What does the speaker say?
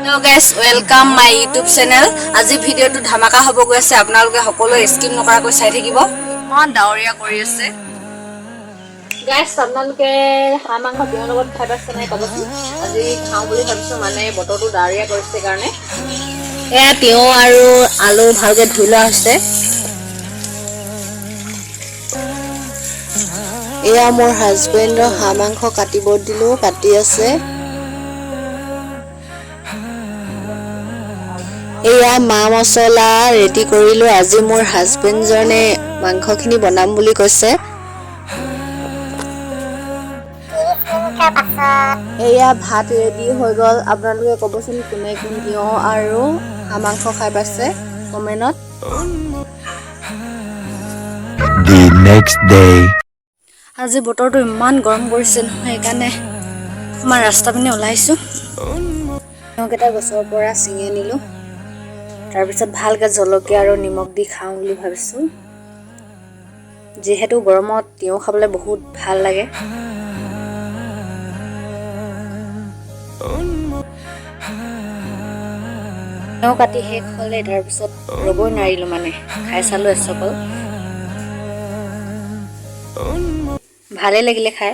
Hello guys, welcome my YouTube channel. আজি ভিডিওটো ধামাকা হ'ব গৈ আছে আপোনালোকে সকলো স্কিপ নকৰাকৈ চাই থাকিব। ইমান ডাৱৰীয়া কৰি আছে। Guys, আপোনালোকে হাঁহ মাংস কিহৰ লগত খাই পাইছে নাই কবচোন। আজি খাওঁ বুলি ভাবিছো মানে বতৰটো ডাৱৰীয়া কৰিছে কাৰণে। এয়া তিয়হ আৰু আলু ভালকে ধুই লোৱা হৈছে। এয়া মোৰ হাজবেণ্ডৰ হাঁহ মাংস কাটিব দিলো, কাটি আছে। এয়া মা মছলা ৰেডি কৰিলো। আজি মোৰ হাজবেণ্ডজনে মাংসখিনি বনাম বুলি কৈছে। এয়া ভাত ৰেডি হৈ গ'ল। আপোনালোকে ক'বচোন কোনে কোন তিয়হ আৰু হাঁহ মাংস খাই পাইছে কমেণ্টত। The next day. আজি বতৰটো ইমান গৰম কৰিছে নহয় সেইকাৰণে আমাৰ ৰাস্তা পিনে ওলাইছো। তিয়হকেইটা গছৰ পৰা ছিঙি আনিলো। তাৰপিছত ভালকৈ জলকীয়া আৰু নিমখ দি খাওঁ বুলি ভাবিছোঁ। যিহেতু গৰমত তিয়হ খাবলৈ বহুত ভাল লাগে। তিয়হ কাটি শেষ হ'লে তাৰপিছত ৰ'বই নোৱাৰিলোঁ মানে খাই চালোঁ এচকল। ভালেই লাগিলে খাই।